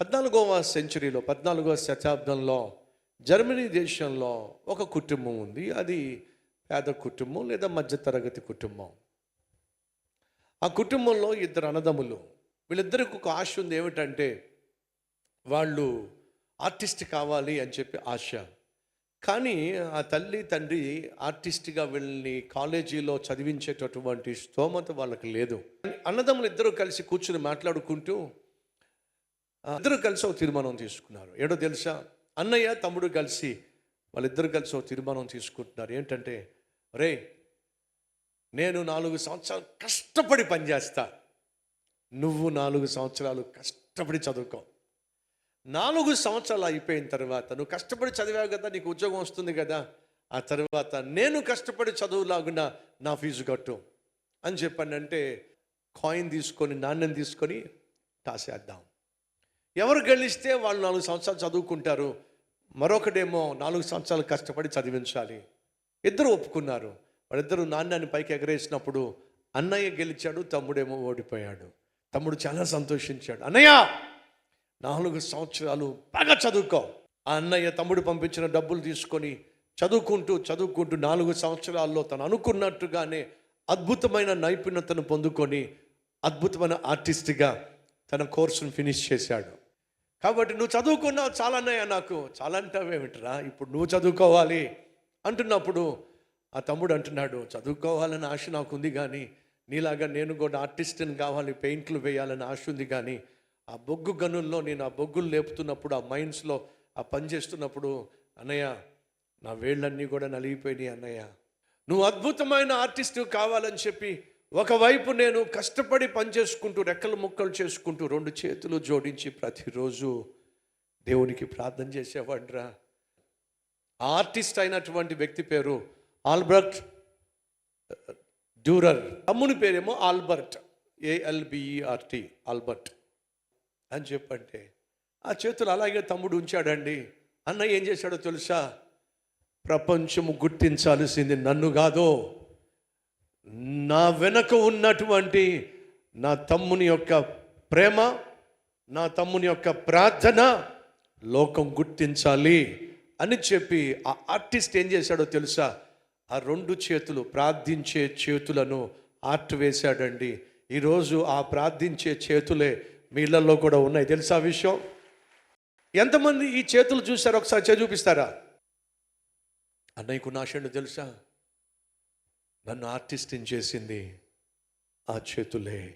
14వ సెంచరీలో 14వ శతాబ్దంలో జర్మనీ దేశంలో ఒక కుటుంబం ఉంది. అది పేద కుటుంబం లేదా మధ్యతరగతి కుటుంబం. ఆ కుటుంబంలో ఇద్దరు అన్నదమ్ములు. వీళ్ళిద్దరికి ఒక ఆశ ఉంది. ఏమిటంటే వాళ్ళు ఆర్టిస్ట్ కావాలి అని చెప్పి ఆశ. కానీ ఆ తల్లి తండ్రి ఆర్టిస్ట్గా వీళ్ళని కాలేజీలో చదివించేటటువంటి స్తోమత వాళ్ళకి లేదు. అన్నదమ్ములు ఇద్దరు కలిసి కూర్చుని మాట్లాడుకుంటూ ఇద్దరు కలిసి ఒక తీర్మానం తీసుకున్నారు. ఏడో తెలుసా? అన్నయ్య తమ్ముడు కలిసి వాళ్ళిద్దరు కలిసి ఒక తీర్మానం తీసుకుంటున్నారు. ఏంటంటే, రే, నేను 4 సంవత్సరాలు కష్టపడి పనిచేస్తా, నువ్వు 4 సంవత్సరాలు కష్టపడి చదువుకో. 4 సంవత్సరాలు అయిపోయిన తర్వాత నువ్వు కష్టపడి చదివావు కదా, నీకు ఉద్యోగం వస్తుంది కదా, ఆ తర్వాత నేను కష్టపడి చదువులాగున్నా నా ఫీజు కట్టు అని చెప్పానంటే, కాయిన్ తీసుకొని నాణ్యం తీసుకొని టాసేద్దాం. ఎవరు గెలిస్తే వాళ్ళు 4 సంవత్సరాలు చదువుకుంటారు, మరొకటేమో 4 సంవత్సరాలు కష్టపడి చదివించాలి. ఇద్దరు ఒప్పుకున్నారు. వాళ్ళిద్దరూ నాణ్యాన్ని పైకి ఎగరేసినప్పుడు అన్నయ్య గెలిచాడు, తమ్ముడేమో ఓడిపోయాడు. తమ్ముడు చాలా సంతోషించాడు. అన్నయ్య 4 సంవత్సరాలు బాగా చదువుకో. ఆ అన్నయ్య తమ్ముడు పంపించిన డబ్బులు తీసుకొని చదువుకుంటూ 4 సంవత్సరాల్లో తను అనుకున్నట్టుగానే అద్భుతమైన నైపుణ్యతను పొందుకొని అద్భుతమైన ఆర్టిస్ట్గా తన కోర్సును ఫినిష్ చేశాడు. కాబట్టి నువ్వు చదువుకున్నావు చాలా అన్నయ్య, నాకు చాలా అంటావేమిట్రా, ఇప్పుడు నువ్వు చదువుకోవాలి అంటున్నప్పుడు ఆ తమ్ముడు అంటున్నాడు, చదువుకోవాలని ఆశ నాకు ఉంది, కానీ నీలాగా నేను కూడా ఆర్టిస్ట్ని కావాలి, పెయింట్లు వేయాలని ఆశ ఉంది, కానీ ఆ బొగ్గు గనుల్లో నేను ఆ బొగ్గులు లేపుతున్నప్పుడు, ఆ మైండ్స్లో ఆ పని చేస్తున్నప్పుడు, అన్నయ్య నా వేళ్ళన్నీ కూడా నలిగిపోయినాయి అన్నయ్య. నువ్వు అద్భుతమైన ఆర్టిస్ట్ కావాలని చెప్పి ఒకవైపు నేను కష్టపడి పనిచేసుకుంటూ రెక్కలు ముక్కలు చేసుకుంటూ 2 చేతులు జోడించి ప్రతిరోజు దేవునికి ప్రార్థన చేసేవాడ్రా. ఆర్టిస్ట్ అయినటువంటి వ్యక్తి పేరు ఆల్బర్ట్ డ్యూరర్, తమ్ముని పేరేమో ఆల్బర్ట్, ALBERT, ఆల్బర్ట్ అని చెప్పంటే ఆ చేతులు అలాగే తమ్ముడు ఉంచాడండి. అన్న ఏం చేశాడో తెలుసా? ప్రపంచము గుర్తించాల్సింది నన్ను కాదో, నా వెనక ఉన్నటువంటి నా తమ్ముని యొక్క ప్రేమ, నా తమ్ముని యొక్క ప్రార్థన లోకం గుర్తించాలి అని చెప్పి ఆ ఆర్టిస్ట్ ఏం చేశాడో తెలుసా? ఆ 2 చేతులు, ప్రార్థించే చేతులను ఆర్ట్ వేశాడండి. ఈరోజు ఆ ప్రార్థించే చేతులే మీ ఇళ్లలో కూడా ఉన్నాయి. తెలుసా విషయం? ఎంతమంది ఈ చేతులు చూశారు? ఒకసారి చూపిస్తారా? అన్నయ్యకు నాశండు తెలుసా? నన్ను ఆర్టిస్ట్ని చేసింది ఆ చేతులే.